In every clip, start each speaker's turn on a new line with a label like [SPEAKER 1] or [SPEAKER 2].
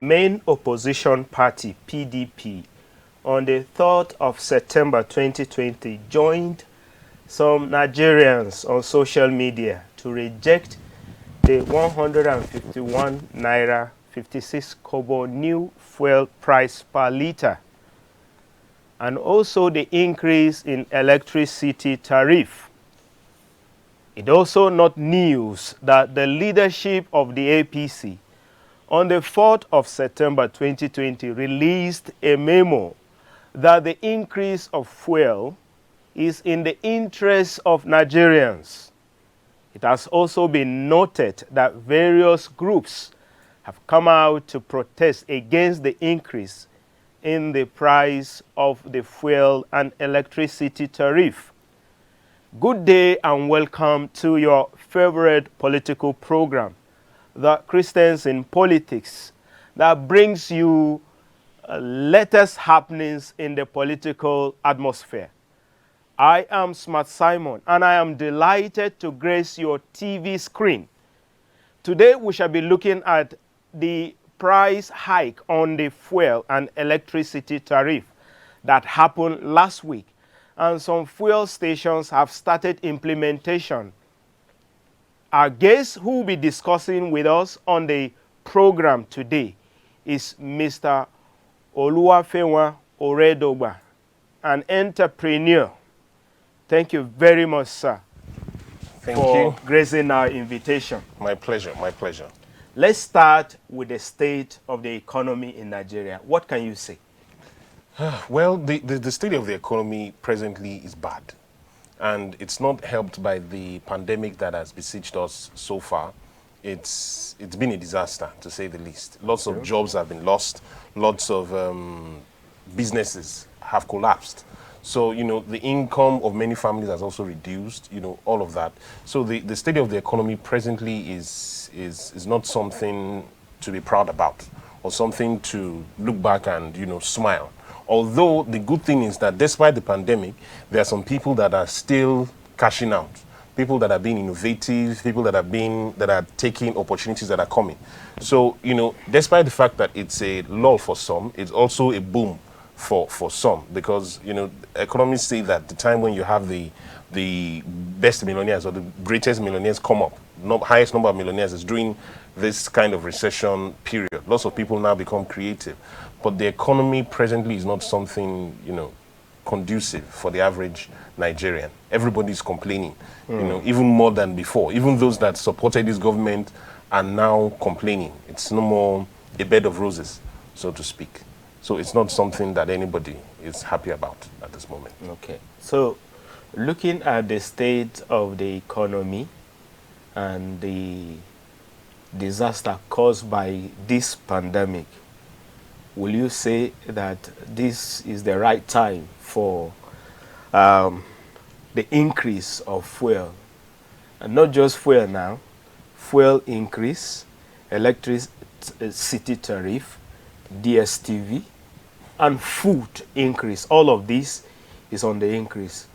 [SPEAKER 1] main opposition party, PDP, on the 3rd of September 2020, joined some Nigerians on social media to reject the 151 naira 56 kobo new fuel price per litre, and also the increase in electricity tariff. It also not news that the leadership of the APC on the 4th of September 2020 released a memo that the increase of fuel is in the interest of Nigerians. It has also been noted that various groups have come out to protest against the increase in the price of the fuel and electricity tariff. Good day and welcome to your favorite political program, The Christians in Politics, that brings you latest happenings in the political atmosphere. I am Smart Simon, and I am delighted to grace your TV screen. Today we shall be looking at the price hike on the fuel and electricity tariff that happened last week, and some fuel stations have started implementation. Our guest who will be discussing with us on the program today is Mr. Oluwafenwa Oredogba, an entrepreneur. Thank you very much, sir, for gracing our invitation.
[SPEAKER 2] My pleasure, my pleasure.
[SPEAKER 1] Let's start with the state of the economy in Nigeria. What can you say?
[SPEAKER 2] Well, the state of the economy presently is bad. And it's not helped by the pandemic that has besieged us so far. It's been a disaster, to say the least. Lots of jobs have been lost. Lots of businesses have collapsed. So, you know, the income of many families has also reduced, you know, all of that. So the state of the economy presently is not something to be proud about or something to look back and, you know, smile. Although the good thing is that despite the pandemic, there are some people that are still cashing out, people that are being innovative, people that are taking opportunities that are coming. So, you know, despite the fact that it's a lull for some, it's also a boom for some, because, you know, economists say that the time when you have the best millionaires or the greatest millionaires come up, highest number of millionaires is during this kind of recession period. Lots of people now become creative. But the economy presently is not something, you know, conducive for the average Nigerian. Everybody's complaining, you know, even more than before. Even those that supported this government are now complaining. It's no more a bed of roses, so to speak. So it's not something that anybody is happy about at this moment.
[SPEAKER 1] Okay. So looking at the state of the economy and the disaster caused by this pandemic, will you say that this is the right time for the increase of fuel? And not just fuel now, fuel increase, electricity tariff, DSTV, and food increase. All of this is on the increase.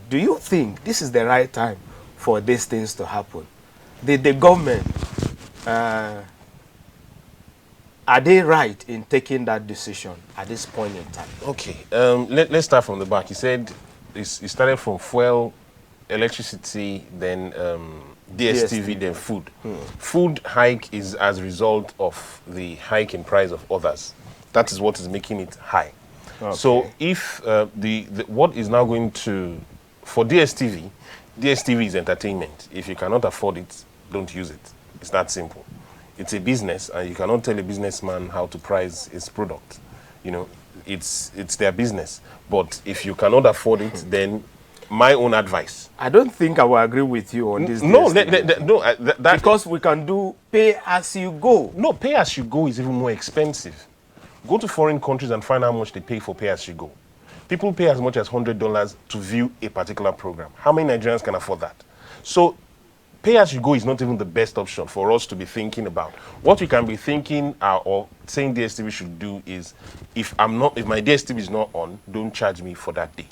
[SPEAKER 1] Do you think this is the right time for these things to happen? The government, are they right in taking that decision at this point in time?
[SPEAKER 2] Okay, let's start from the back. You said it started from fuel, electricity, then DSTV, then food. Food hike is as a result of the hike in price of others. That is what is making it high. Okay. So if what is now going to, for DSTV is entertainment. If you cannot afford it, don't use it. It's that simple. It's a business, and you cannot tell a businessman how to price his product. You know, it's their business. But if you cannot afford it, then my own advice.
[SPEAKER 1] I don't think I will agree with you on this.
[SPEAKER 2] No,
[SPEAKER 1] because we can do pay as you go.
[SPEAKER 2] No, pay as you go is even more expensive. Go to foreign countries and find out how much they pay for pay as you go. People pay as much as $100 to view a particular program. How many Nigerians can afford that? So pay as you go is not even the best option for us to be thinking about. What we can be thinking or saying DSTV should do is, if my DSTV is not on, don't charge me for that day.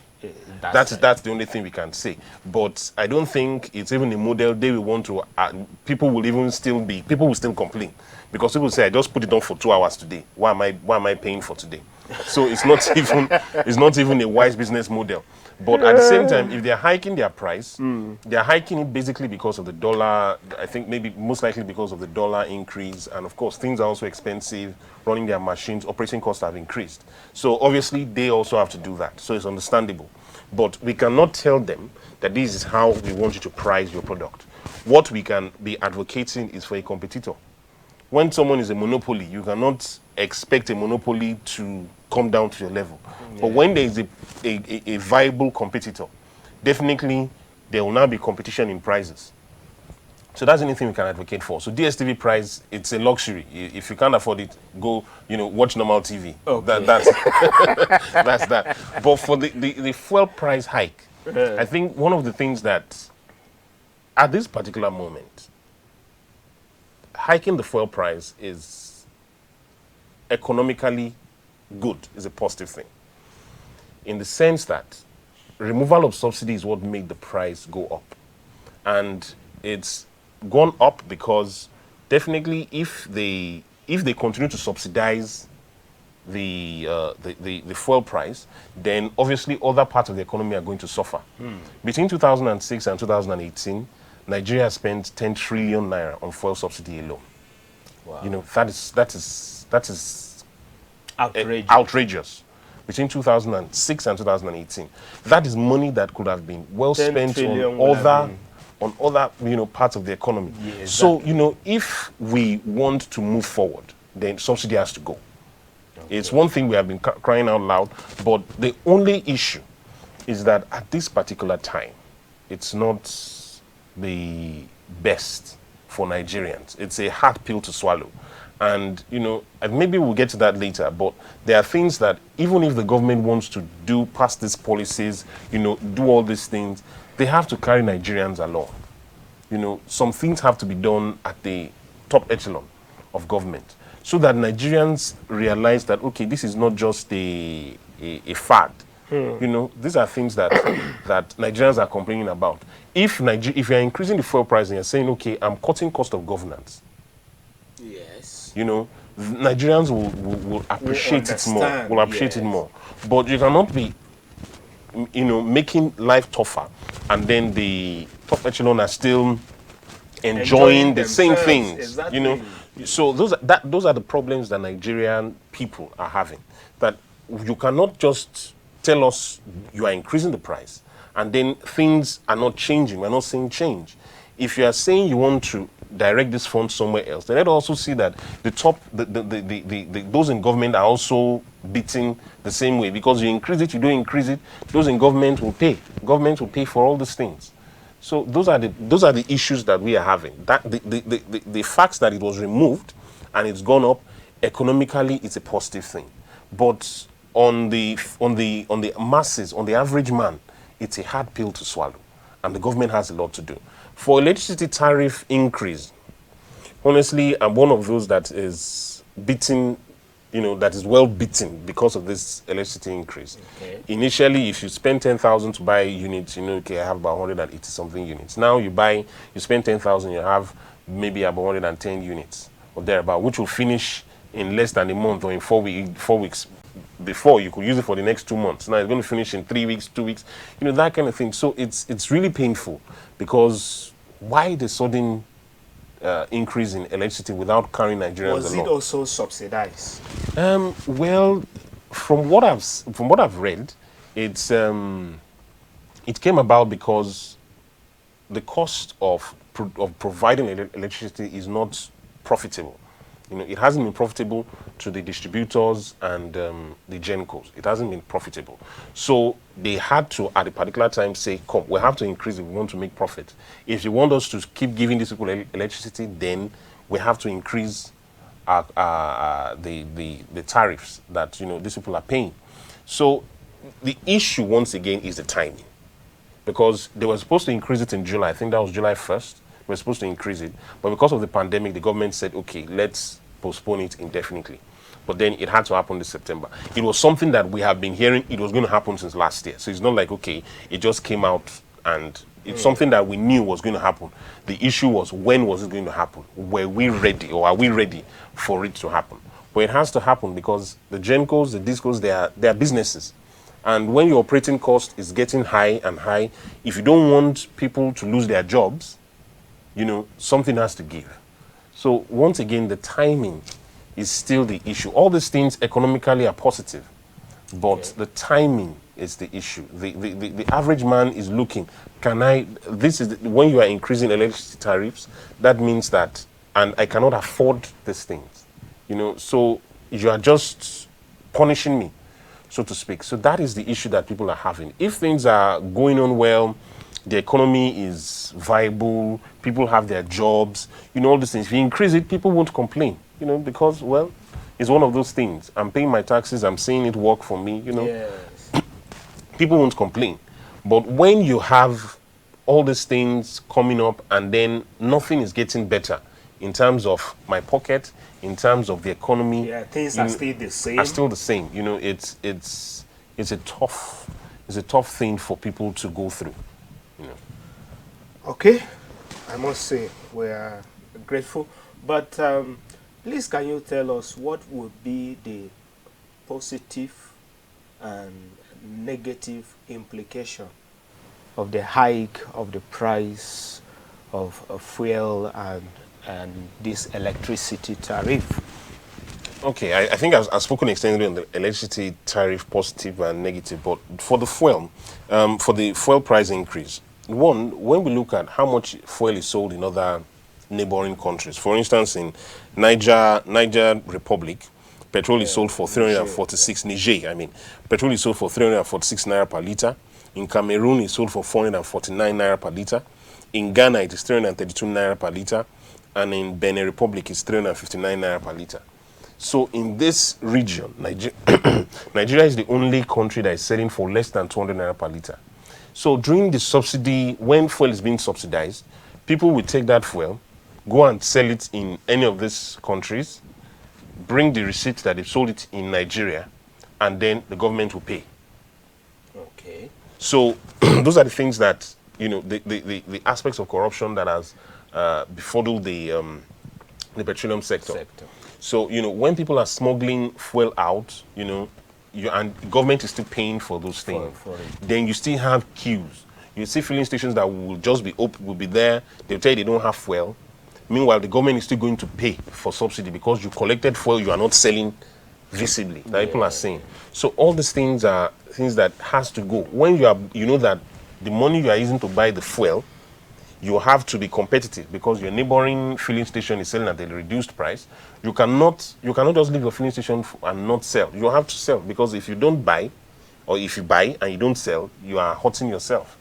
[SPEAKER 2] That's the only thing we can say. But I don't think it's even a model they will want to. People will still complain because people say, I just put it on for 2 hours today. Why am I paying for today? So it's not even a wise business model. But at the same time, if they're hiking their price, they're hiking it basically because of the dollar. I think maybe most likely because of the dollar increase. And of course, things are also expensive. Running their machines, operating costs have increased. So obviously, they also have to do that. So it's understandable. But we cannot tell them that this is how we want you to price your product. What we can be advocating is for a competitor. When someone is a monopoly, you cannot expect a monopoly to come down to your level. Yeah. But when there is a viable competitor, definitely there will now be competition in prices. So that's anything we can advocate for. So DSTV price, it's a luxury. If you can't afford it, go, watch normal TV. Okay. That's that. But for the fuel price hike, I think one of the things that, at this particular moment, hiking the fuel price is economically good, is a positive thing. In the sense that removal of subsidy is what made the price go up. And it's gone up because definitely if they continue to subsidize the fuel price, then obviously other parts of the economy are going to suffer. Between 2006 and 2018, Nigeria spent 10 trillion naira on fuel subsidy alone. Wow. That is outrageous. Between 2006 and 2018, that is money that could have been well spent on other parts of the economy. Yeah, exactly. So if we want to move forward, then subsidy has to go. Okay. It's one thing we have been crying out loud, but the only issue is that at this particular time, it's not the best for Nigerians. It's a hard pill to swallow. And, maybe we'll get to that later, but there are things that even if the government wants to do, pass these policies, do all these things, they have to carry Nigerians along. Some things have to be done at the top echelon of government so that Nigerians realize that, okay, this is not just a fad. These are things that that Nigerians are complaining about. If you're increasing the fuel price and you're saying, okay, I'm cutting cost of governance, yes, Nigerians will appreciate it more. Will appreciate it more. But you cannot be, making life tougher, and then the top echelon are still enjoying the same things. Exactly. So those are the problems that Nigerian people are having. That you cannot just tell us you are increasing the price and then things are not changing. We're not seeing change. If you are saying you want to direct this fund somewhere else, then let's also see that those in government are also beating the same way, because you increase it, you don't increase it, those in government will pay. Government will pay for all these things. So those are the issues that we are having. That the facts that it was removed and it's gone up economically, it's a positive thing. But on the masses, on the average man, it's a hard pill to swallow, and the government has a lot to do. For electricity tariff increase, honestly, I'm one of those that is beaten, that is well beaten because of this electricity increase. Okay. Initially, if you spend 10,000 to buy units, okay, I have about 180 something units. Now you spend 10,000, you have maybe about 110 units or thereabout, which will finish in less than a month or in 4 weeks. Before you could use it for the next 2 months. Now it's going to finish in 3 weeks, 2 weeks, that kind of thing. So it's really painful, because why the sudden increase in electricity without carrying Nigerians along?
[SPEAKER 1] Was it also subsidized?
[SPEAKER 2] Well, from what I've read, it came about because the cost of providing electricity is not profitable. It hasn't been profitable to the distributors and the gencos. It hasn't been profitable. So they had to, at a particular time, say, come, we have to increase it. We want to make profit. If you want us to keep giving these people electricity, then we have to increase the tariffs that, these people are paying. So the issue, once again, is the timing. Because they were supposed to increase it in July. I think that was July 1st. We're supposed to increase it, but because of the pandemic, the government said, okay, let's postpone it indefinitely. but then it had to happen this September. It was something that we have been hearing it was going to happen since last year. So it's not like, okay, it just came out, and it's something that we knew was going to happen. The issue was, when was it going to happen? Were we ready, or are we ready for it to happen? But it has to happen because the GenCos, the DISCos, they are businesses. And when your operating cost is getting high and high, if you don't want people to lose their jobs, you know, something has to give. So once again, the timing is still the issue. All these things economically are positive, but the timing is the issue. The average man is looking, when you are increasing electricity tariffs, that means that, and I cannot afford these things, you know, so you are just punishing me, so to speak. So that is the issue that people are having. If things are going on well, the economy is viable, people have their jobs, you know, all these things. If you increase it, people won't complain, you know, because, well, it's one of those things. I'm paying my taxes, I'm seeing it work for me, you know.
[SPEAKER 1] Yes.
[SPEAKER 2] People won't complain. But when you have all these things coming up and then nothing is getting better in terms of my pocket, in terms of the economy,
[SPEAKER 1] Yeah, things are still the same.
[SPEAKER 2] Are still the same. You know, it's a tough thing for people to go through. You know.
[SPEAKER 1] Okay, I must say we are grateful. But please, can you tell us what would be the positive and negative implication of the hike of the price of fuel and this electricity tariff?
[SPEAKER 2] Okay, I think I've spoken extensively on the electricity tariff, positive and negative, but for the fuel price increase, one, when we look at how much fuel is sold in other neighboring countries, for instance, in Niger Republic, petrol is sold for 346, petrol is sold for 346 naira per liter. In Cameroon, it's sold for 449 naira per liter. In Ghana, it is 332 naira per liter. And in Benin Republic, it's 359 naira per liter. So in this region, Nigeria is the only country that is selling for less than 200 naira per liter. So during the subsidy, when fuel is being subsidized, people will take that fuel, go and sell it in any of these countries, bring the receipt that they've sold it in Nigeria, and then the government will pay.
[SPEAKER 1] Okay.
[SPEAKER 2] So those are the things that, you know, the aspects of corruption that has befuddled the petroleum sector. So, you know, when people are smuggling fuel out, you know, and the government is still paying for those things, then you still have queues. You see filling stations that will just be open, will be there. They'll tell you they don't have fuel. Meanwhile, the government is still going to pay for subsidy because you collected fuel you are not selling visibly. That people are saying. So all these things are things that has to go. When you know that the money you are using to buy the fuel, you have to be competitive because your neighboring filling station is selling at a reduced price. You cannot just leave your filling station and not sell. You have to sell, because if you don't buy, or if you buy and you don't sell, you are hurting yourself.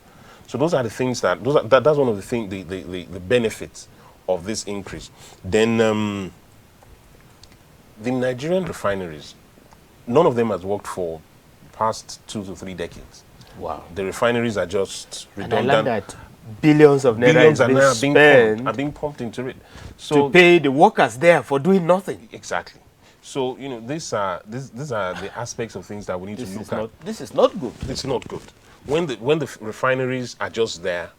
[SPEAKER 2] So those are the things that's one of the things, the benefits of this increase. Then the Nigerian refineries, none of them has worked for the past 2 to 3 decades.
[SPEAKER 1] Wow.
[SPEAKER 2] The refineries are just redundant.
[SPEAKER 1] And I love that billions of naira
[SPEAKER 2] are being pumped into it. So
[SPEAKER 1] to pay the workers there for doing nothing.
[SPEAKER 2] Exactly. So, you know, these are the aspects of things that we need to look at.
[SPEAKER 1] This is not good.
[SPEAKER 2] It's not good. When the refineries are just there,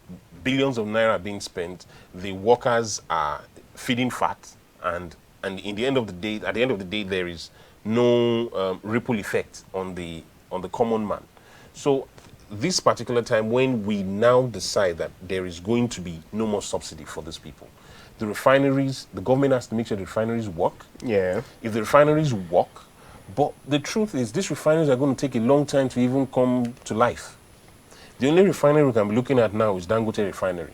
[SPEAKER 2] billions of naira are being spent, the workers are feeding fat, and in the end of the day, at the end of the day, there is no ripple effect on the common man. So this particular time, when we now decide that there is going to be no more subsidy for these people, the refineries, the government has to make sure the refineries work.
[SPEAKER 1] Yeah.
[SPEAKER 2] If the refineries work, but the truth is these refineries are going to take a long time to even come to life. The only refinery we can be looking at now is Dangote Refinery.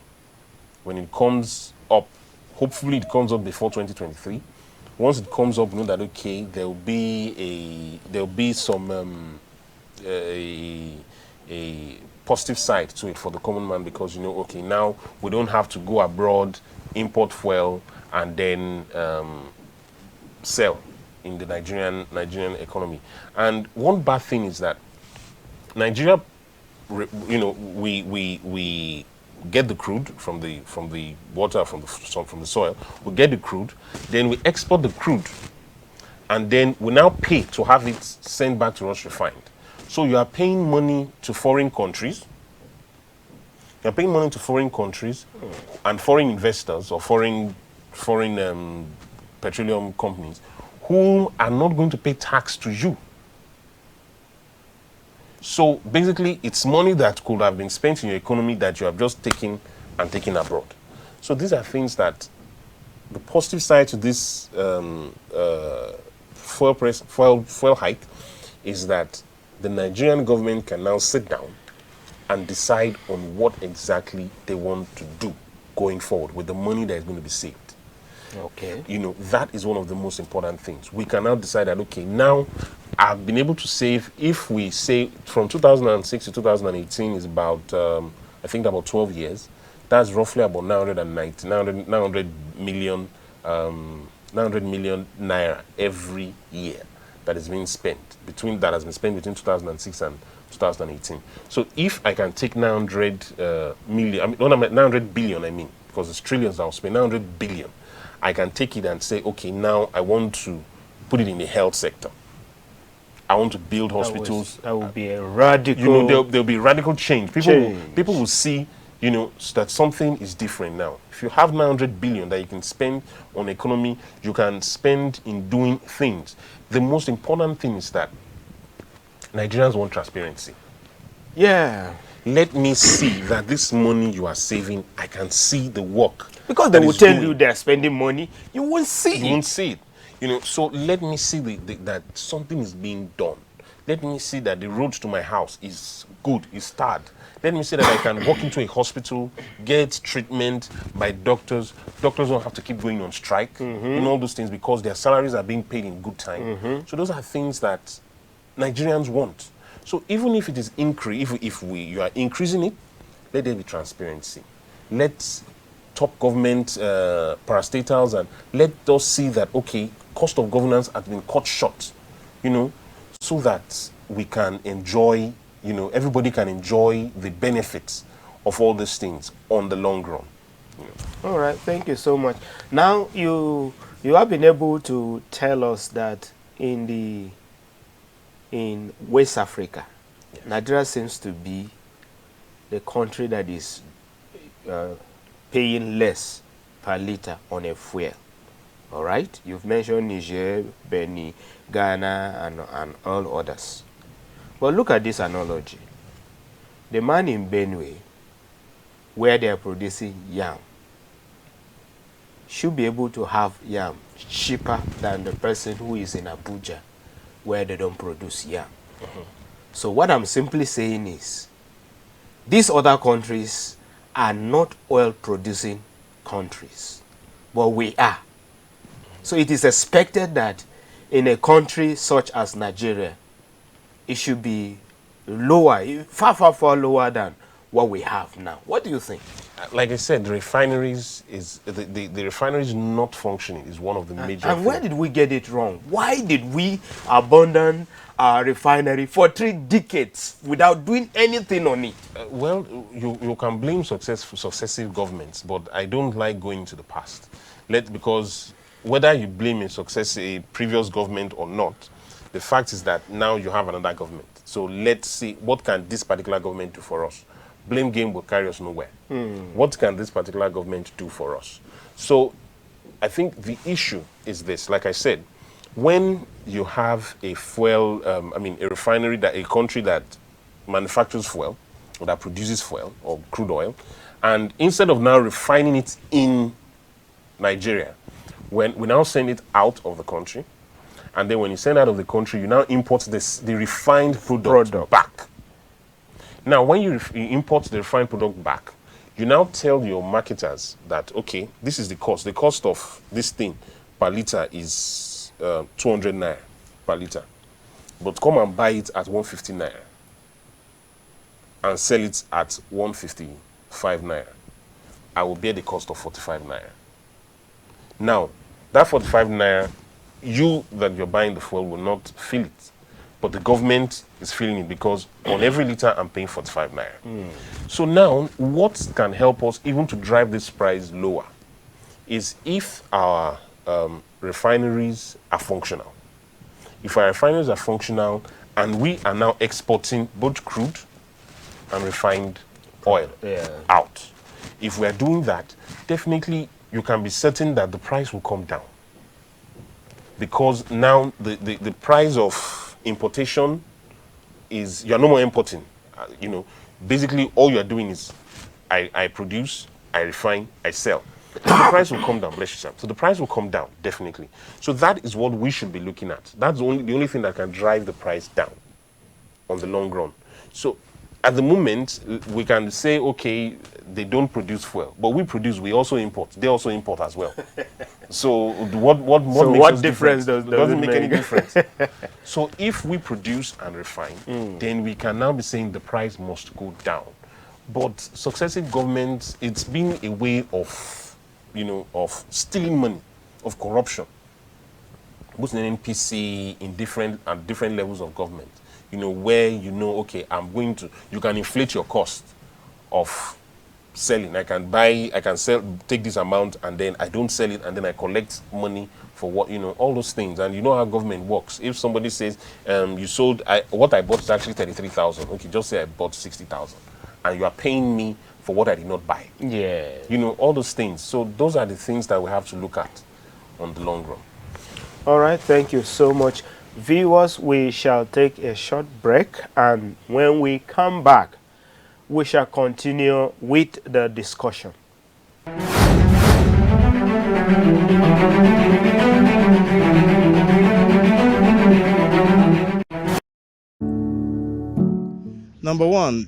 [SPEAKER 2] When it comes up, hopefully it comes up before 2023. Once it comes up, you know that, okay, there will be some a positive side to it for the common man, because, you know, okay, now we don't have to go abroad, import fuel, and then sell in the Nigerian economy. And one bad thing is that Nigeria, you know, we get the crude from the water, from the soil. We get the crude, then we export the crude, and then we now pay to have it sent back to us refined. So you are paying money to foreign countries. You're paying money to foreign countries and foreign investors or foreign petroleum companies who are not going to pay tax to you. So basically, it's money that could have been spent in your economy that you have just taken and taken abroad. So these are things that the positive side to this fuel hike is that the Nigerian government can now sit down and decide on what exactly they want to do going forward with the money that is going to be saved.
[SPEAKER 1] Okay.
[SPEAKER 2] You know, that is one of the most important things. We can now decide that, okay, now I've been able to save, if we say from 2006 to 2018 is about, I think about 12 years, that's roughly about 900 million naira every year that is being spent, that has been spent between 2006 and 2018. So if I can take 900 million, 900 billion, I mean, because it's trillions I'll spend, 900 billion, I can take it and say, okay, now I want to put it in the health sector. I want to build hospitals.
[SPEAKER 1] That would be a radical...
[SPEAKER 2] You know, there'll be radical change. People will see, you know, that something is different now. If you have 900 billion that you can spend on economy, you can spend in doing things. The most important thing is that Nigerians want transparency.
[SPEAKER 1] Yeah.
[SPEAKER 2] Let me see that this money you are saving, I can see the work.
[SPEAKER 1] Because they will tell you they're spending money, you won't see it.
[SPEAKER 2] You won't see it. You know, so let me see that something is being done. Let me see that the road to my house is good, is tarred. Let me see that I can walk into a hospital, get treatment by doctors. Doctors don't have to keep going on strike and all those things because their salaries are being paid in good time. So those are things that Nigerians want. So even if it is if you are increasing it, let there be transparency. Let top government parastatals and let us see that, okay, cost of governance has been cut short, you know, so that we can enjoy, you know, everybody can enjoy the benefits of all these things on the long run. You know.
[SPEAKER 1] All right, thank you so much. Now you have been able to tell us that in West Africa, yes, Nigeria seems to be the country that is paying less per liter on a fuel. All right, you've mentioned Niger, Benin, Ghana, and all others. But look at this analogy. The man in Benue, where they are producing yam, should be able to have yam cheaper than the person who is in Abuja, where they don't produce yam. So what I'm simply saying is, these other countries are not oil-producing countries, but we are. So it is expected that in a country such as Nigeria, it should be lower, far, far, far lower than what we have now. What do you think?
[SPEAKER 2] Like I said, the refineries is the refineries not functioning is one of the major.
[SPEAKER 1] And where did we get it wrong? Why did we abandon our refinery for 3 decades without doing anything on it?
[SPEAKER 2] Well, you can blame successive governments, but I don't like going to the past. Because whether you blame a previous government or not, the fact is that now you have another government. So let's see, what can this particular government do for us? Blame game will carry us nowhere. What can this particular government do for us? So I think the issue is this. Like I said, when you have a fuel, a refinery, a country that manufactures fuel, or that produces fuel, or crude oil, and instead of now refining it in Nigeria, when we now send it out of the country, and then when you send out of the country, you now import the refined product back. Now, when you import the refined product back, you now tell your marketers that, okay, this is the cost. The cost of this thing per liter is 200 naira per liter. But come and buy it at 150 naira and sell it at 155 naira. I will bear the cost of 45 naira. Now, that 45 naira, you that you're buying the fuel will not feel it. But the government is feeling it because on every liter I'm paying 45 naira. So now, what can help us even to drive this price lower is if our refineries are functional. If our refineries are functional and we are now exporting both crude and refined oil out, if we are doing that, definitely you can be certain that the price will come down. Because now the price of importation is, you're no more importing. Basically all you're doing is I produce, I refine, I sell. So the price will come down, bless you, Sam. So the price will come down, definitely. So that is what we should be looking at. That's the only thing that can drive the price down on the long run. So at the moment, we can say, okay, they don't produce fuel, but we also import. They also import as well. So what
[SPEAKER 1] difference
[SPEAKER 2] doesn't make any difference. So if we produce and refine, then we can now be saying the price must go down. But successive governments, it's been a way of, of stealing money, of corruption, both in NPC, in different levels of government. Where okay, you can inflate your cost of selling. I can take this amount and then I don't sell it and then I collect money for what, all those things. And you know how government works. If somebody says, you sold, what I bought is actually 33,000. Okay, just say I bought 60,000. And you are paying me for what I did not buy.
[SPEAKER 1] Yeah.
[SPEAKER 2] All those things. So those are the things that we have to look at on the long run.
[SPEAKER 1] All right, thank you so much. Viewers, we shall take a short break, and when we come back, we shall continue with the discussion.
[SPEAKER 3] Number one,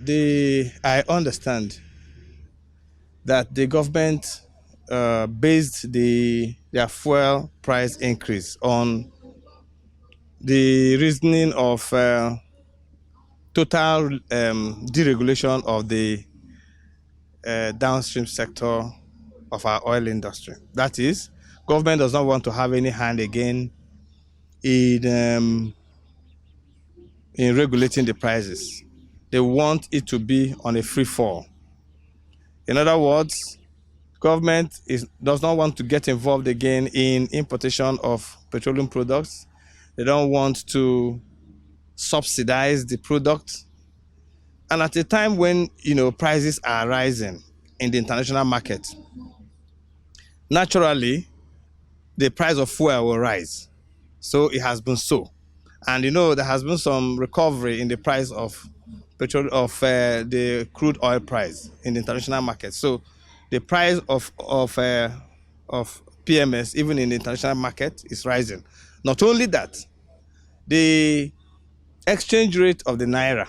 [SPEAKER 3] I understand that the government based their fuel price increase on the reasoning of total deregulation of the downstream sector of our oil industry. That is, government does not want to have any hand again in regulating the prices. They want it to be on a free fall. In other words, government does not want to get involved again in importation of petroleum products. They don't want to subsidize the product. And at a time when prices are rising in the international market, naturally the price of fuel will rise. So it has been so. And there has been some recovery in the price of petrol, of the crude oil price in the international market. So the price of PMS, even in the international market, is rising. Not only that, the exchange rate of the naira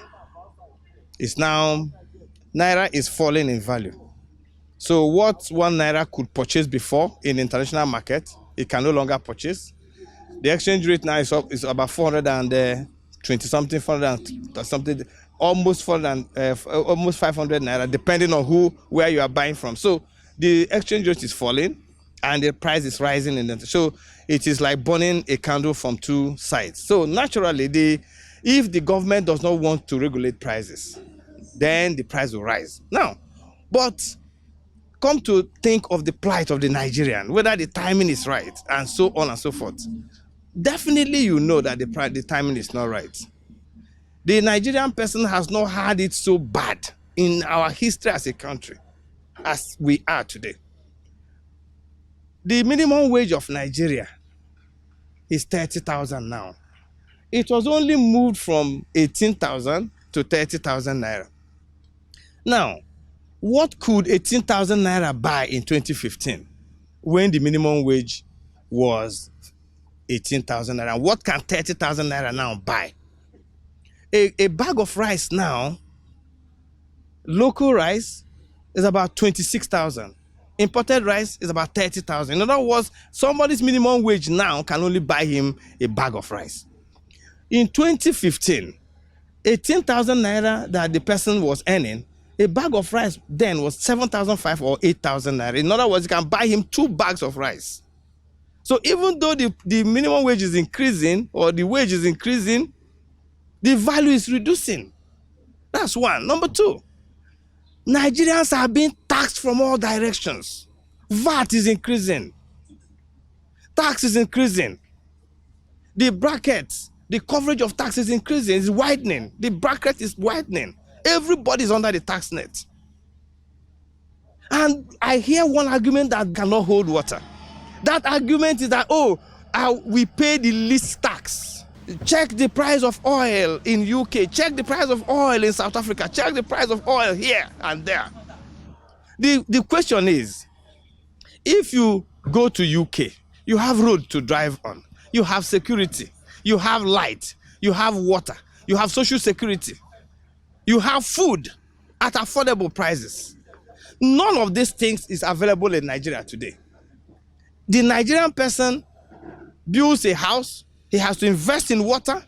[SPEAKER 3] is falling in value. So what 1 naira could purchase before in the international market, it can no longer purchase. The exchange rate now is about 420 something, 400 something, almost 500 naira, depending on where you are buying from. So the exchange rate is falling and the price is rising. So it is like burning a candle from two sides. So naturally, if the government does not want to regulate prices, then the price will rise. Now, but come to think of the plight of the Nigerian, whether the timing is right, and so on and so forth. Definitely that the timing is not right. The Nigerian person has not had it so bad in our history as a country as we are today. The minimum wage of Nigeria is 30,000 now. It was only moved from 18,000 to 30,000 naira. Now, what could 18,000 naira buy in 2015 when the minimum wage was 18,000 naira? What can 30,000 naira now buy? A bag of rice now, local rice, is about 26,000. Imported rice is about 30,000. In other words, somebody's minimum wage now can only buy him a bag of rice. In 2015, 18,000 naira that the person was earning, a bag of rice then was 7,500 or 8,000 naira. In other words, you can buy him 2 bags of rice. So even though the minimum wage is increasing, or the wage is increasing, the value is reducing. That's one. Number two, Nigerians are being taxed from all directions. VAT is increasing. Tax is increasing. The bracket The coverage of tax is increasing, is widening. The bracket is widening. Everybody is under the tax net. And I hear one argument that cannot hold water. That argument is that, we pay the least tax. Check the price of oil in UK. Check the price of oil in South Africa. Check the price of oil here and there. The question is, if you go to UK, you have road to drive on. You have security. You have light. You have water. You have social security. You have food at affordable prices. None of these things is available in Nigeria today. The Nigerian person builds a house. He has to invest in water,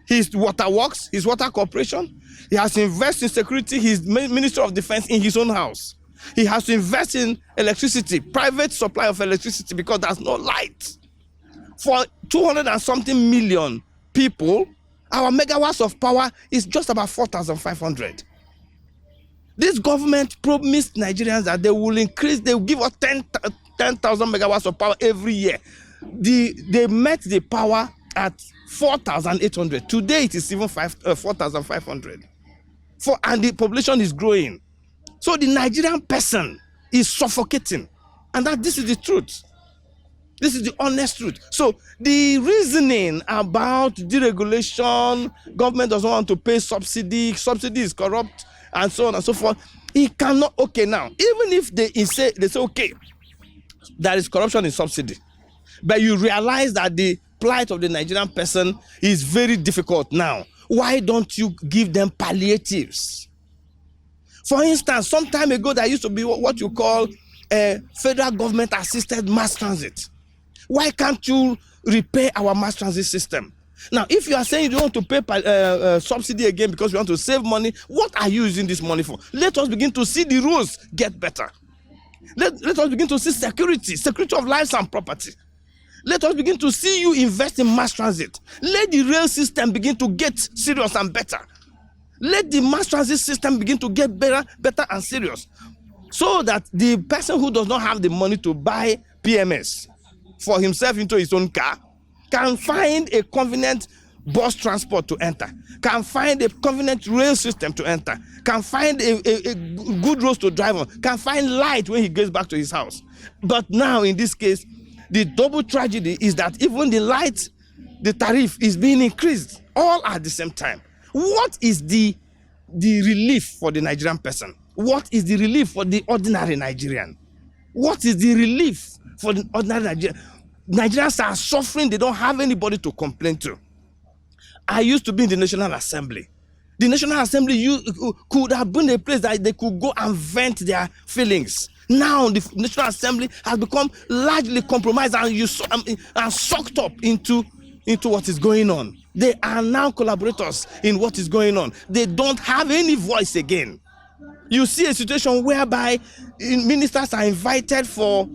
[SPEAKER 3] his water works, his water corporation. He has to invest in security, his Minister of Defense in his own house. He has to invest in electricity, private supply of electricity, because there's no light. For 200 and something million people, our megawatts of power is just about 4,500. This government promised Nigerians that they will increase, they will give us 10,000 megawatts of power every year. They met the power at 4,800. Today it is even 4,500. And the population is growing. So the Nigerian person is suffocating. And this is the truth. This is the honest truth. So the reasoning about deregulation, government doesn't want to pay subsidy is corrupt, and so on and so forth. It cannot, okay, now, even if they say, okay, there is corruption in subsidy, but you realize that the plight of the Nigerian person is very difficult now. Why don't you give them palliatives? For instance, some time ago, there used to be what you call a federal government assisted mass transit. Why can't you repair our mass transit system? Now, if you are saying you don't want to pay subsidy again because you want to save money, what are you using this money for? Let us begin to see the rules get better. Let us begin to see security of lives and property. Let us begin to see you invest in mass transit. Let the rail system begin to get serious and better. Let the mass transit system begin to get better and serious, so that the person who does not have the money to buy PMS for himself into his own car can find a convenient bus transport to enter, can find a convenient rail system to enter, can find a good road to drive on, can find light when he gets back to his house. But now, in this case, the double tragedy is that even the light, the tariff is being increased all at the same time. What is the relief for the Nigerian person? What is the relief for the ordinary Nigerian? What is the relief for the ordinary Nigerian? Nigerians are suffering. They don't have anybody to complain to. I used to be in the National Assembly. The National Assembly could have been a place that they could go and vent their feelings. Now the National Assembly has become largely compromised and sucked up into what is going on. They are now collaborators in what is going on. They don't have any voice again. You see a situation whereby ministers are invited for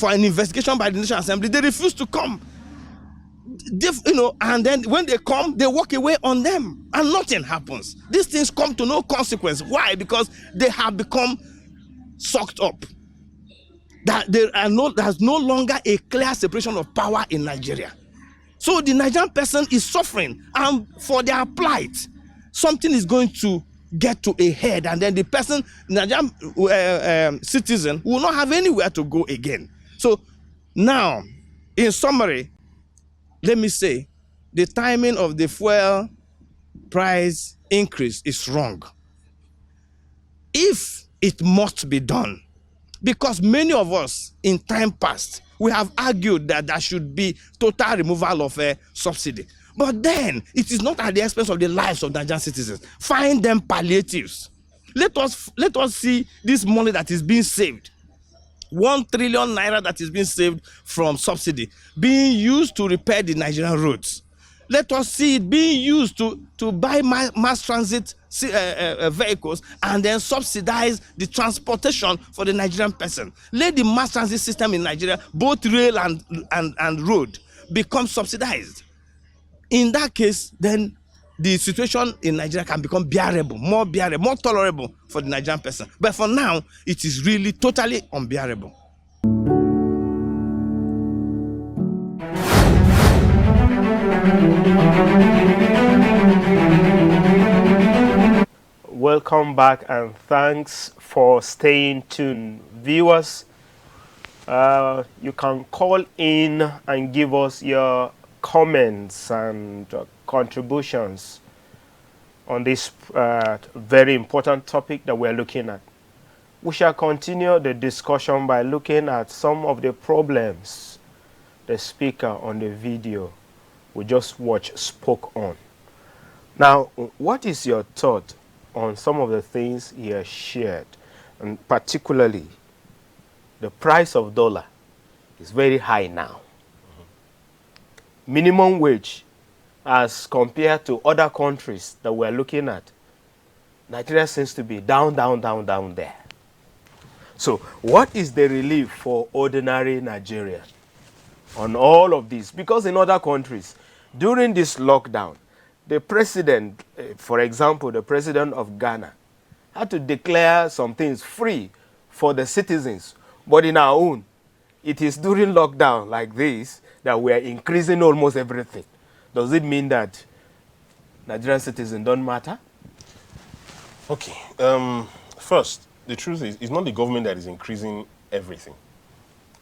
[SPEAKER 3] an investigation by the National Assembly. They refuse to come. And then when they come, they walk away on them and nothing happens. These things come to no consequence. Why? Because they have become sucked up. There's no longer a clear separation of power in Nigeria. So the Nigerian person is suffering, and for their plight, something is going to get to a head, and then the person, Nigerian citizen, will not have anywhere to go again. So now, in summary, let me say, the timing of the fuel price increase is wrong. If it must be done, because many of us in time past, we have argued that there should be total removal of a subsidy. But then, it is not at the expense of the lives of Nigerian citizens. Find them palliatives. Let us see this money that is being saved. 1 trillion naira that is being saved from subsidy being used to repair the Nigerian roads. Let us see it being used to buy mass transit vehicles and then subsidize the transportation for the Nigerian person. Let the mass transit system in Nigeria, both rail and road, become subsidized. In that case, then the situation in Nigeria can become bearable, more tolerable for the Nigerian person. But for now, it is really totally unbearable.
[SPEAKER 1] welcome back and thanks for staying tuned. Viewers, you can call in and give us your comments and contributions on this very important topic that we're looking at. We shall continue the discussion by looking at some of the problems the speaker on the video we just watched spoke on. Now, what is your thought on some of the things he has shared, and particularly the price of dollar is very high now. Minimum wage as compared to other countries that we're looking at, Nigeria seems to be down there. So what is the relief for ordinary Nigerians on all of this? Because in other countries, during this lockdown, the president, for example, the president of Ghana, had to declare some things free for the citizens. But in our own, it is during lockdown like this that we are increasing almost everything. Does it mean that Nigerian citizens don't matter?
[SPEAKER 2] Okay. First, the truth is, it's not the government that is increasing everything.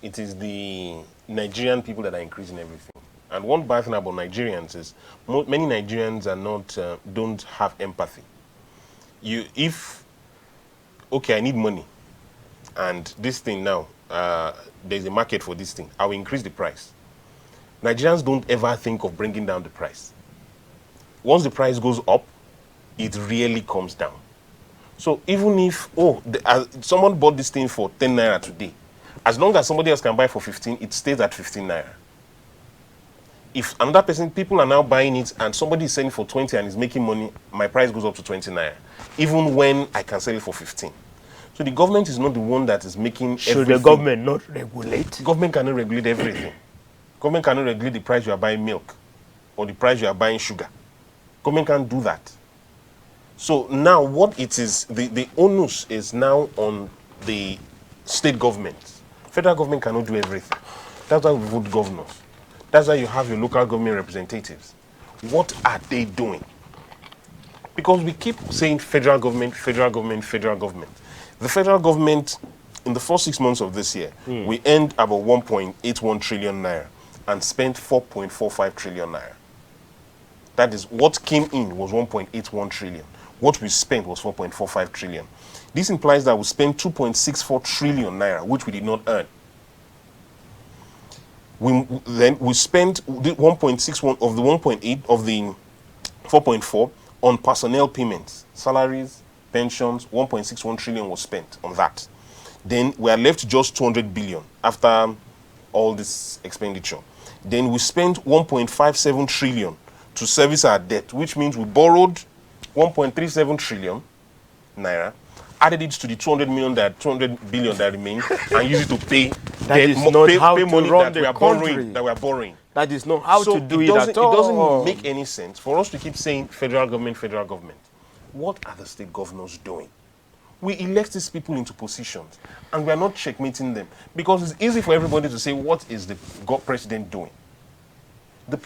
[SPEAKER 2] It is the Nigerian people that are increasing everything. And one bad thing about Nigerians is many Nigerians are not, don't have empathy. Okay, I need money, and this thing now, there's a market for this thing, I will increase the price. Nigerians don't ever think of bringing down the price. Once the price goes up, it really comes down. So even if, someone bought this thing for 10 naira today, as long as somebody else can buy for 15, it stays at 15 naira. If another person, people are now buying it and somebody is selling for 20 and is making money, my price goes up to 20 naira, even when I can sell it for 15. So the government is not the one that is making
[SPEAKER 1] Should
[SPEAKER 2] everything.
[SPEAKER 1] the government not regulate?
[SPEAKER 2] Government cannot regulate everything. Government cannot regulate the price you are buying milk or the price you are buying sugar. Government can't do that. So now what it is, the onus is now on the state government. Federal government cannot do everything. That's why we vote governors. That's why you have your local government representatives. What are they doing? Because we keep saying federal government, federal government, federal government. The federal government, in the first 6 months of this year, we earned about 1.81 trillion naira and spent 4.45 trillion naira. That is, what came in was 1.81 trillion. What we spent was 4.45 trillion. This implies that we spent 2.64 trillion naira, which we did not earn. Then we spent the 1.61 of the 1.8 of the 4.4 on personnel payments, salaries, pensions. 1.61 trillion was spent on that. Then we are left just 200 billion after all this expenditure. Then we spent 1.57 trillion to service our debt, which means we borrowed 1.37 trillion naira, added it to the 200 billion that remain, and used it to pay
[SPEAKER 1] That is not how to
[SPEAKER 2] money
[SPEAKER 1] run
[SPEAKER 2] that
[SPEAKER 1] the country.
[SPEAKER 2] we are borrowing.
[SPEAKER 1] That is not how to do it at
[SPEAKER 2] all. It doesn't
[SPEAKER 1] all.
[SPEAKER 2] make any sense for us to keep saying federal government, federal government. What are the state governors doing? We elect these people into positions, and we are not checkmating them, because it's easy for everybody to say, what is the president doing? The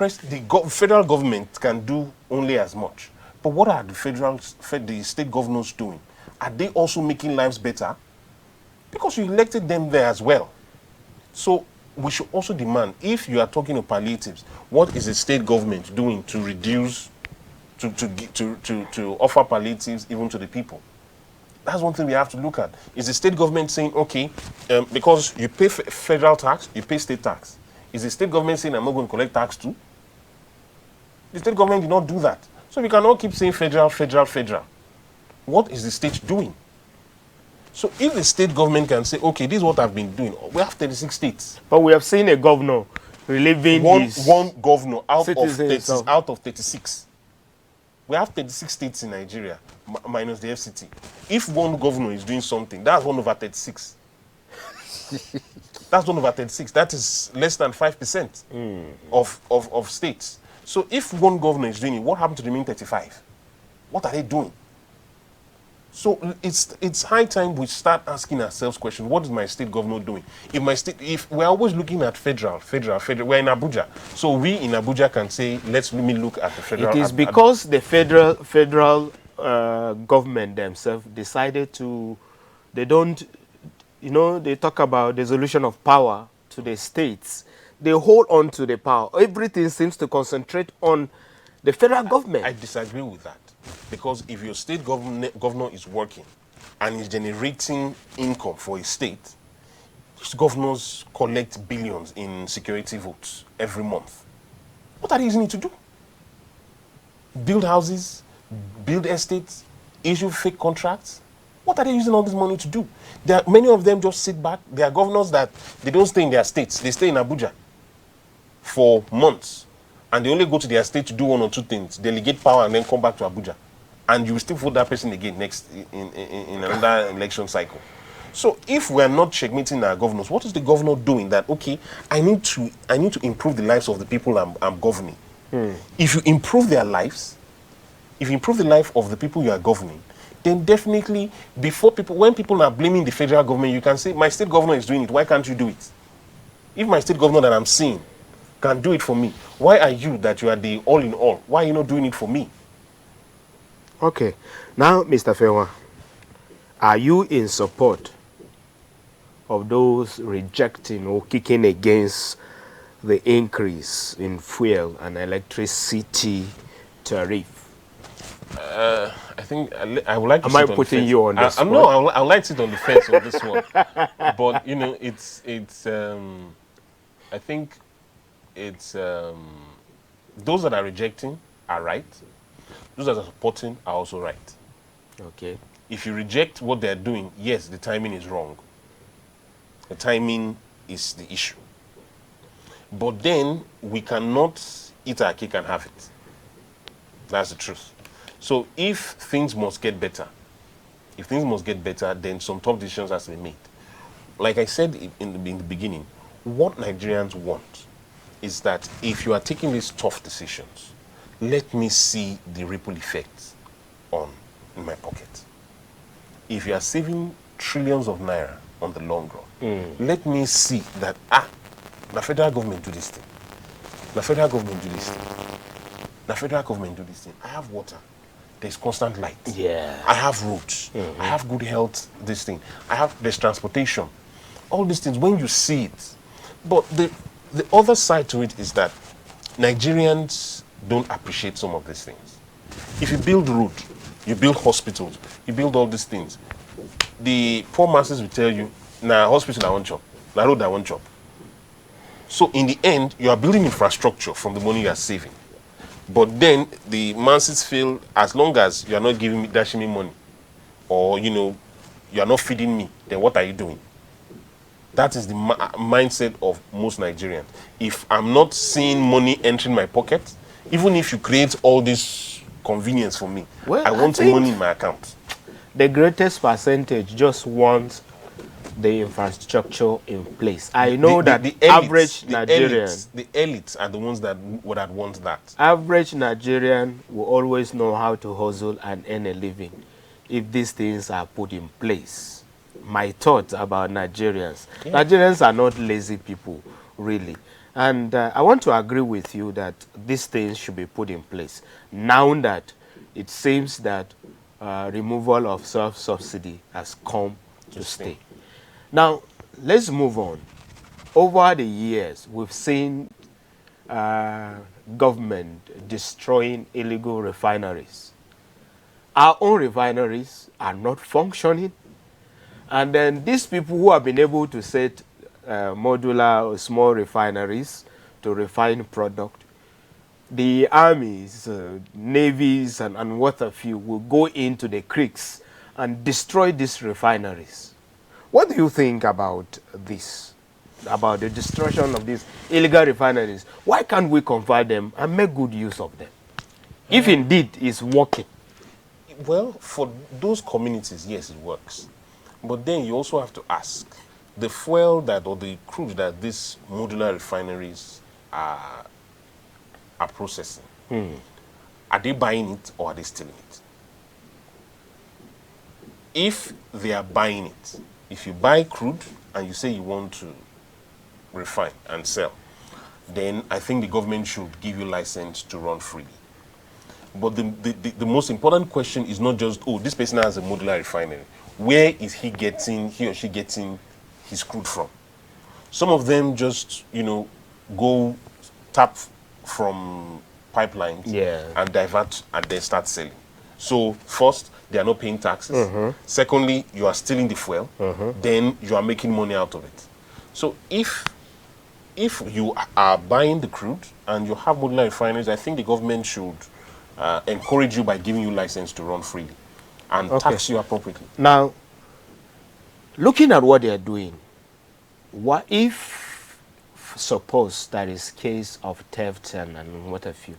[SPEAKER 2] federal government can do only as much. But what are the state governors doing? Are they also making lives better? Because you elected them there as well. So we should also demand, if you are talking of palliatives, what is the state government doing to reduce, to offer palliatives even to the people? That's one thing we have to look at. Is the state government saying, okay, because you pay federal tax, you pay state tax. Is the state government saying, I'm not going to collect tax too? The state government did not do that. So we cannot keep saying federal, federal, federal. What is the state doing? So if the state government can say, okay, this is what I've been doing, we have 36 states.
[SPEAKER 1] But we have seen a governor relieving
[SPEAKER 2] one governor out of 36. We have 36 states in Nigeria, minus the FCT. If one governor is doing something, that's 1 over 36. That's 1 over 36. That is less than 5% of states. So if one governor is doing it, what happened to the remaining 35? What are they doing? So it's high time we start asking ourselves questions. What is my state governor doing? If we're always looking at federal, we're in Abuja. So we in Abuja can say, let me look at the federal.
[SPEAKER 1] It is because the federal government themselves decided to, they don't, you know, they talk about devolution of power to the states. They hold on to the power. Everything seems to concentrate on the federal government.
[SPEAKER 2] I disagree with that. Because if your state governor is working and is generating income for a state, these governors collect billions in security votes every month. What are they using it to do? Build houses, build estates, issue fake contracts? What are they using all this money to do? Many of them just sit back. There are governors that they don't stay in their states. They stay in Abuja for months. And they only go to their state to do one or two things, delegate power and then come back to Abuja. And you will still vote that person again next in another election cycle. So if we're not checkmating our governors, what is the governor doing that, okay, I need to improve the lives of the people I'm governing. If you improve their lives, if you improve the life of the people you are governing, then definitely when people are blaming the federal government, you can say, my state governor is doing it, why can't you do it? If my state governor that I'm seeing can do it for me, why are you, that you are the all in all, why are you not doing it for me?
[SPEAKER 1] Okay. Now, Mr. Fewa, are you in support of those rejecting or kicking against the increase in fuel and electricity tariff?
[SPEAKER 2] I think I would like to
[SPEAKER 1] Am
[SPEAKER 2] sit
[SPEAKER 1] I
[SPEAKER 2] on the
[SPEAKER 1] putting
[SPEAKER 2] fence.
[SPEAKER 1] you on the spot?
[SPEAKER 2] No, I would like to sit on the fence on this one. But, you know, I think it's, those that are rejecting are right. Those that are supporting are also right.
[SPEAKER 1] Okay.
[SPEAKER 2] If you reject what they're doing, yes, the timing is wrong. The timing is the issue. But then we cannot eat our cake and have it. That's the truth. So if things must get better, then some tough decisions has to be made. Like I said in the beginning, what Nigerians want is that if you are taking these tough decisions, let me see the ripple effects in my pocket. If you are saving trillions of naira on the long run, let me see that, the federal government do this thing. The federal government do this thing. The federal government do this thing. I have water. There's constant light.
[SPEAKER 1] Yeah.
[SPEAKER 2] I have roads. I have good health, this thing. There's transportation. All these things, when you see it. But the other side to it is that Nigerians don't appreciate some of these things. If you build road, you build hospitals, you build all these things, the poor masses will tell you, nah, hospital I want chop, nah, road I want chop. So in the end, you are building infrastructure from the money you are saving. But then the masses feel, as long as you are not dashing me money, or you are not feeding me, then what are you doing? That is the mindset of most Nigerians. If I'm not seeing money entering my pocket, even if you create all this convenience for me,
[SPEAKER 1] Well,
[SPEAKER 2] I want money in my account.
[SPEAKER 1] The greatest percentage just wants the infrastructure in place. I know that the
[SPEAKER 2] elites,
[SPEAKER 1] average Nigerian,
[SPEAKER 2] the elites are the ones that want that.
[SPEAKER 1] average Nigerian will always know how to hustle and earn a living if these things are put in place. My thoughts about Nigerians. Yeah. Nigerians are not lazy people, really. And I want to agree with you that these things should be put in place. Now that it seems that removal of self-subsidy has come to stay. Now, let's move on. Over the years, we've seen government destroying illegal refineries. Our own refineries are not functioning. And then these people who have been able to set modular or small refineries to refine product, the armies, navies, and what have you will go into the creeks and destroy these refineries. What do you think about this, about the destruction of these illegal refineries? Why can't we convert them and make good use of them, if indeed it's working?
[SPEAKER 2] Well, for those communities, yes, it works. But then you also have to ask, the fuel or the crude that these modular refineries are processing, are they buying it or are they stealing it? If they are buying it, if you buy crude and you say you want to refine and sell, then I think the government should give you license to run freely. But the most important question is not just, oh, this person has a modular refinery. Where is he or she getting his crude from? Some of them just, go tap from pipelines and divert and then start selling. So first, they are not paying taxes. Secondly, you are stealing the fuel. Then you are making money out of it. So if you are buying the crude and you have modular refineries, I think the government should encourage you by giving you license to run freely and tax you appropriately.
[SPEAKER 1] Now, looking at what they are doing, what if, suppose that is case of theft and what have you,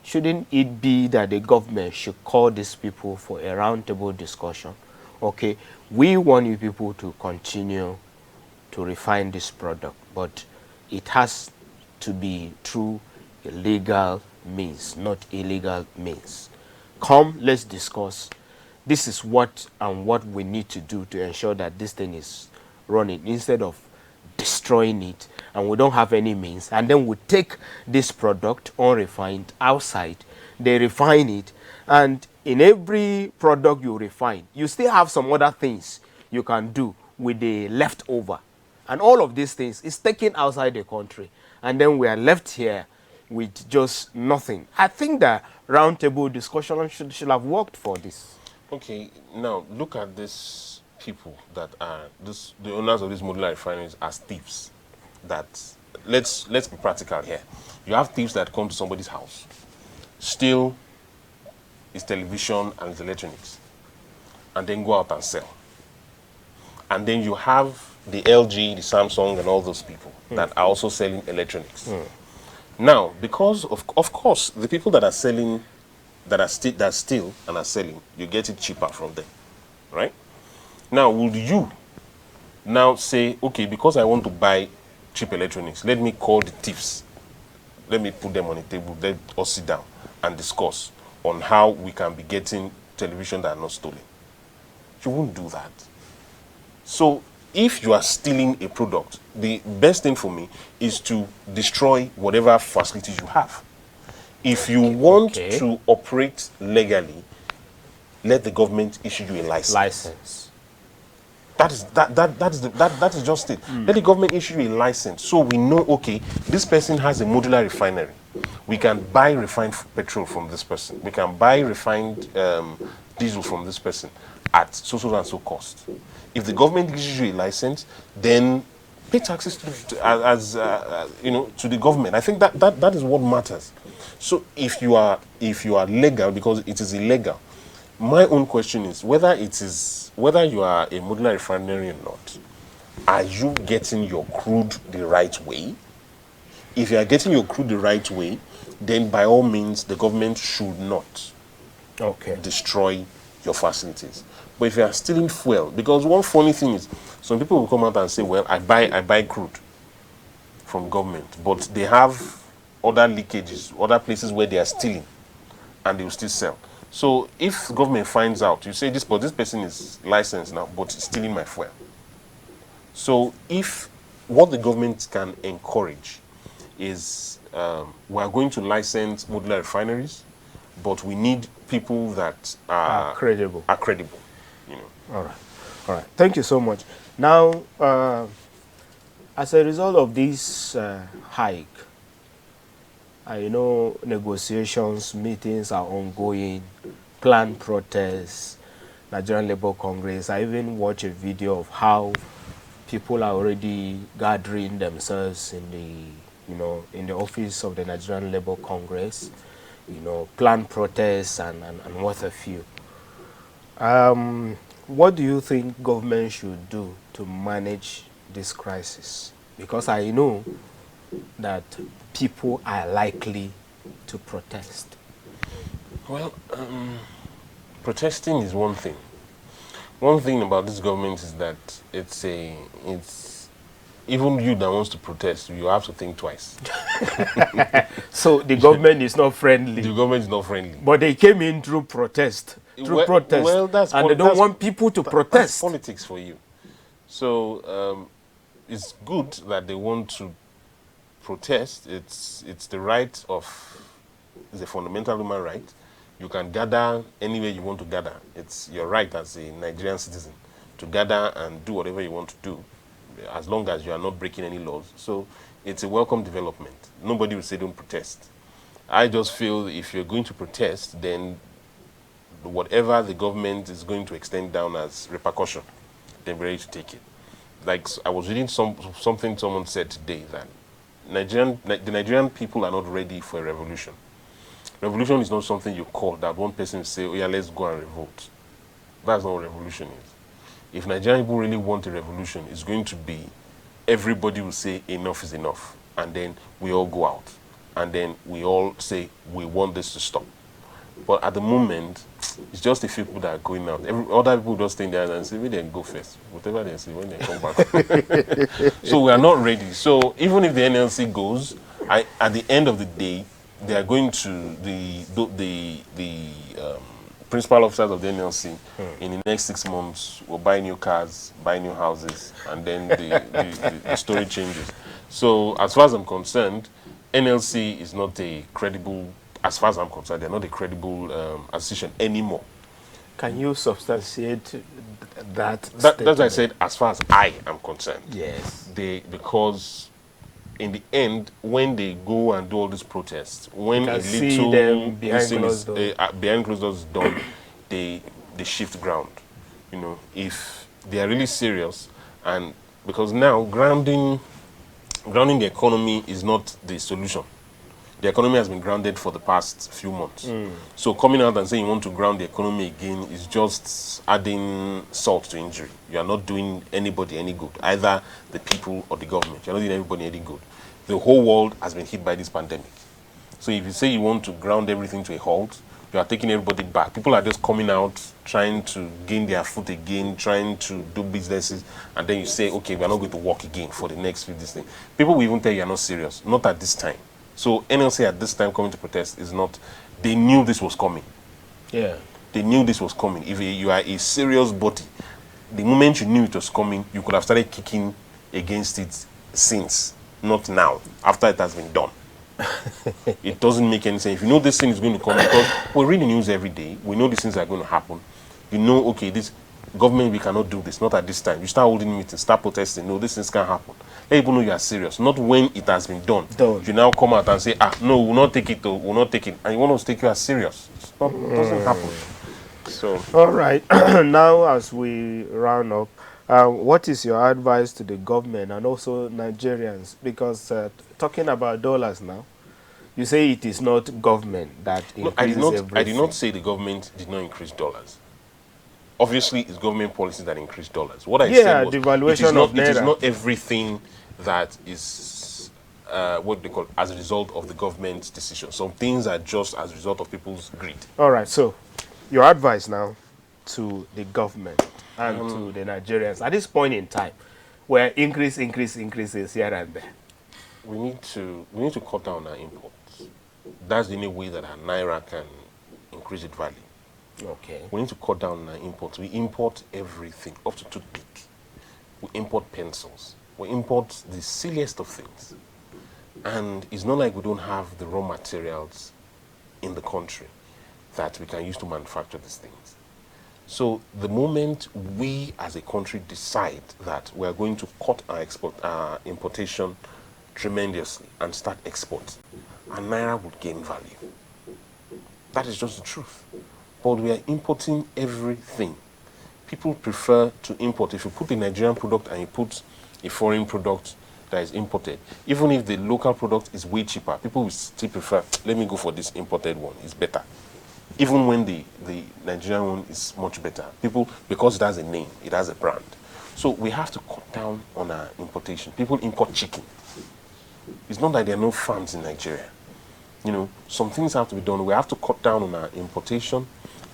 [SPEAKER 1] shouldn't it be that the government should call these people for a roundtable discussion? Okay, we want you people to continue to refine this product, but it has to be through legal means, not illegal means. Come, let's discuss. This is what we need to do to ensure that this thing is running, instead of destroying it and we don't have any means, and then we take this product unrefined outside, they refine it, and in every product you refine, you still have some other things you can do with the leftover, and all of these things is taken outside the country, and then we are left here with just nothing. I think the roundtable discussion should have worked for this.
[SPEAKER 2] Okay, now look at these people that are the owners of these modular refineries as thieves. That let's be practical here. You have thieves that come to somebody's house, steal his television and his electronics, and then go out and sell. And then you have the LG, the Samsung, and all those people that are also selling electronics. Now, because of course, the people that are selling, that steal and are selling, you get it cheaper from them, right? Now, would you now say, okay, because I want to buy cheap electronics, let me call the thieves, let me put them on a table, let us sit down and discuss on how we can be getting television that are not stolen? You won't do that. So if you are stealing a product, the best thing for me is to destroy whatever facilities you have. If you want to operate legally, let the government issue you a license. That is just it. Let the government issue you a license, so we know, okay, this person has a modular refinery. We can buy refined petrol from this person. We can buy refined diesel from this person at so and so cost. If the government gives you a license, then pay taxes to the government. I think that is what matters. So if you are legal, because it is illegal, my own question is whether you are a modular refinery or not, are you getting your crude the right way? If you are getting your crude the right way, then by all means the government should not destroy your facilities. But if you are stealing fuel, because one funny thing is, some people will come out and say, well, I buy crude from government, but they have other leakages, other places where they are stealing, and they will still sell. So if government finds out, you say this person is licensed now, but he's stealing my fuel. So if what the government can encourage is we are going to license modular refineries, but we need people that are
[SPEAKER 1] credible.
[SPEAKER 2] All
[SPEAKER 1] right. Thank you so much. Now, as a result of this hike, I know negotiations, meetings are ongoing, planned protests, Nigerian Labour Congress. I even watched a video of how people are already gathering themselves in the office of the Nigerian Labour Congress, planned protests and what have you. What do you think government should do to manage this crisis? Because I know that people are likely to protest.
[SPEAKER 2] Well, protesting is one thing. One thing about this government is that it's even you that wants to protest, you have to think twice.
[SPEAKER 1] So the government is not friendly.
[SPEAKER 2] The government is not friendly.
[SPEAKER 1] But they came in through protest. And they don't want people to protest.
[SPEAKER 2] That's politics for you. So it's good that they want to protest. It's the right of, it's a fundamental human right. You can gather anywhere you want to gather. It's your right as a Nigerian citizen to gather and do whatever you want to do, as long as you are not breaking any laws. So it's a welcome development. Nobody will say don't protest. I just feel if you're going to protest, then whatever the government is going to extend down as repercussion, they're ready to take it. Like I was reading something someone said today that the Nigerian people are not ready for a revolution. Revolution is not something you call that one person will say, oh yeah, let's go and revolt. That's not what revolution is. If Nigerian people really want a revolution, it's going to be everybody will say enough is enough. And then we all go out. And then we all say we want this to stop. But at the moment, it's just a few people that are going out. Other people just stay there and say, we then go first. Whatever they say, when they come back. So we are not ready. So even if the NLC goes, at the end of the day, they are going to the principal officers of the NLC in the next 6 months will buy new cars, buy new houses, and then the story changes. So as far as I'm concerned, NLC is not a credible, as far as I'm concerned, they're not a credible association anymore.
[SPEAKER 1] Can you substantiate that?
[SPEAKER 2] That's why I said, as far as I am concerned.
[SPEAKER 1] Yes.
[SPEAKER 2] Because in the end, when they go and do all these protests, when a
[SPEAKER 1] see
[SPEAKER 2] little
[SPEAKER 1] them behind
[SPEAKER 2] closed doors is done, they shift ground. You know, if they are really serious, and because now grounding the economy is not the solution. The economy has been grounded for the past few months. So coming out and saying you want to ground the economy again is just adding salt to injury. You are not doing anybody any good, either the people or the government. You're not doing anybody any good. The whole world has been hit by this pandemic. So if you say you want to ground everything to a halt, you are taking everybody back. People are just coming out, trying to gain their foot again, trying to do businesses, and then you say, okay, we're not going to work again for the next few days. People will even tell you are not serious. Not at this time. So NLC at this time coming to protest is not, they knew this was coming.
[SPEAKER 1] Yeah.
[SPEAKER 2] They knew this was coming. If you are a serious body, the moment you knew it was coming, you could have started kicking against it since, not now, after it has been done. It doesn't make any sense. If you know this thing is going to come, because we read the news every day, we know these things are going to happen. You know, okay, this government, we cannot do this, not at this time. You start holding meetings, start protesting, no, this things can't happen. Let people know you are serious, not when it has been done. You now come out and say, no, we'll not take it, though, we'll not take it. And you want us to take you as serious. It doesn't happen. So,
[SPEAKER 1] all right. Now, as we round up, what is your advice to the government and also Nigerians? Because talking about dollars now, you say it is not government that increases everything.
[SPEAKER 2] I did not say the government did not increase dollars. Obviously, it's government policies that increase dollars. What I said was, it is not everything that is what they call as a result of the government's decision. Some things are just as a result of people's greed.
[SPEAKER 1] All right. So, your advice now to the government and to the Nigerians at this point in time, where increases here and there.
[SPEAKER 2] We need to cut down our imports. That's the only way that our naira can increase its value.
[SPEAKER 1] Okay.
[SPEAKER 2] We need to cut down on our imports. We import everything, up to toothpick. We import pencils. We import the silliest of things. And it's not like we don't have the raw materials in the country that we can use to manufacture these things. So the moment we as a country decide that we are going to cut our importation tremendously and start export, our naira would gain value. That is just the truth. But we are importing everything. People prefer to import. If you put a Nigerian product and you put a foreign product that is imported, even if the local product is way cheaper, people will still prefer, let me go for this imported one, it's better. Even when the Nigerian one is much better. People, because it has a name, it has a brand. So we have to cut down on our importation. People import chicken. It's not like there are no farms in Nigeria. You know, some things have to be done. We have to cut down on our importation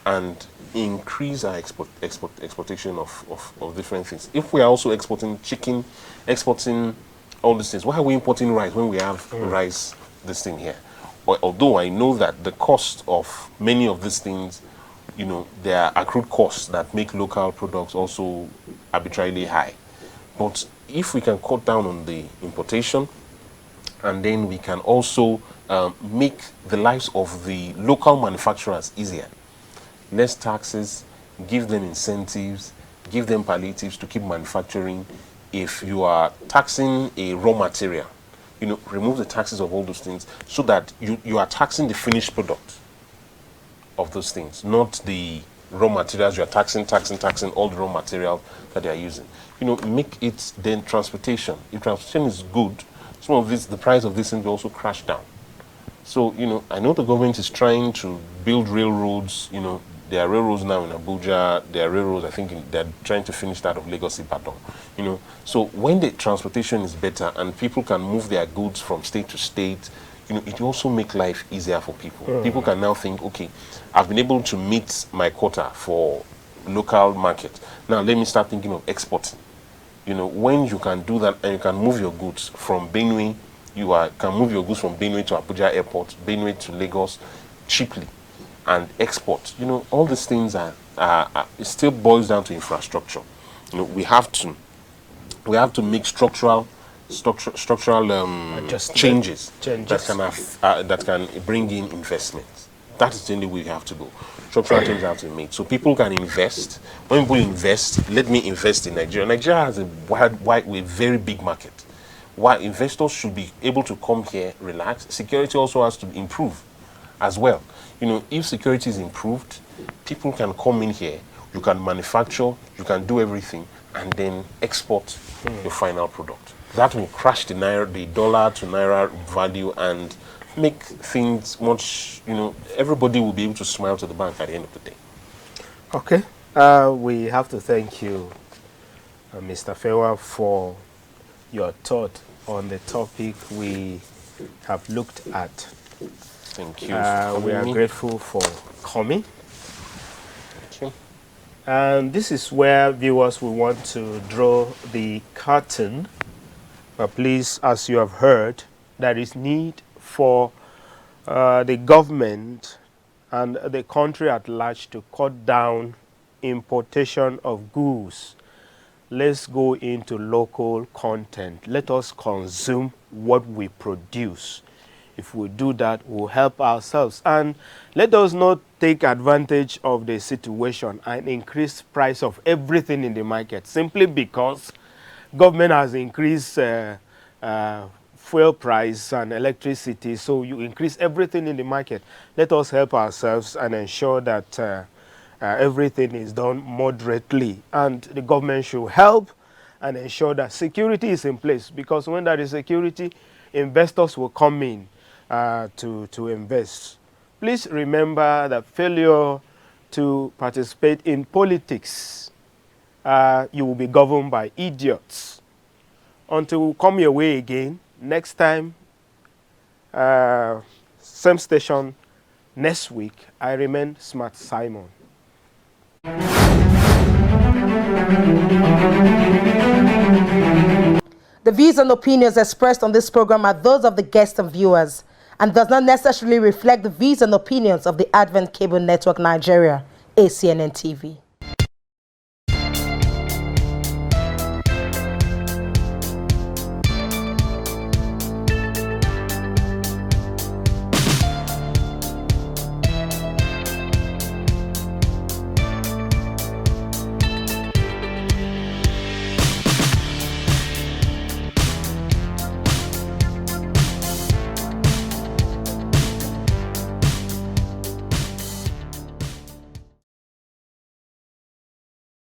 [SPEAKER 2] and increase our exportation of different things. If we are also exporting chicken, exporting all these things, why are we importing rice when we have rice, this thing here? Although I know that the cost of many of these things, you know, there are accrued costs that make local products also arbitrarily high. But if we can cut down on the importation, and then we can also make the lives of the local manufacturers easier. Less taxes, give them incentives, give them palliatives to keep manufacturing. If you are taxing a raw material, remove the taxes of all those things so that you are taxing the finished product of those things, not the raw materials. You are taxing all the raw materials that they are using. Make it then transportation. If transportation is good, some of this, the price of this thing will also crash down. So, I know the government is trying to build railroads. There are railroads now in Abuja. There are railroads, I think, they're trying to finish that of Lagos Ibadan. So when the transportation is better and people can move their goods from state to state, it will also make life easier for people. People can now think, okay, I've been able to meet my quota for local market. Now let me start thinking of exporting. When you can do that and you can move your goods from Benue, can move your goods from Benue to Abuja Airport, Benue to Lagos cheaply, and export. All these things it still boils down to infrastructure. We have to make structural changes that can bring in investments. That is the only way we have to go. Structural changes have to be made so people can invest. When people invest, let me invest in Nigeria. Nigeria has a very big market. Why investors should be able to come here, relax. Security also has to improve as well. If security is improved, people can come in here, you can manufacture, you can do everything, and then export your final product. That will crash the dollar to naira value and make things much, everybody will be able to smile to the bank at the end of the day.
[SPEAKER 1] Okay. We have to thank you, Mr. Fewa, for your thought on the topic we have looked at.
[SPEAKER 2] Thank you.
[SPEAKER 1] We are grateful for coming.
[SPEAKER 2] Thank you.
[SPEAKER 1] And this is where viewers will want to draw the curtain. But please, as you have heard, there is need for the government and the country at large to cut down importation of goods. Let's go into local content. Let us consume what we produce. If we do that, we'll help ourselves. And let us not take advantage of the situation and increase price of everything in the market simply because government has increased fuel price and electricity. So you increase everything in the market. Let us help ourselves and ensure that everything is done moderately. And the government should help and ensure that security is in place, because when there is security, investors will come in to invest. Please remember that failure to participate in politics, you will be governed by idiots. Until we come your way again, next time, same station next week, I remain Smart Simon.
[SPEAKER 4] The views and opinions expressed on this program are those of the guests and viewers and does not necessarily reflect the views and opinions of the Advent Cable Network Nigeria, ACNNTV.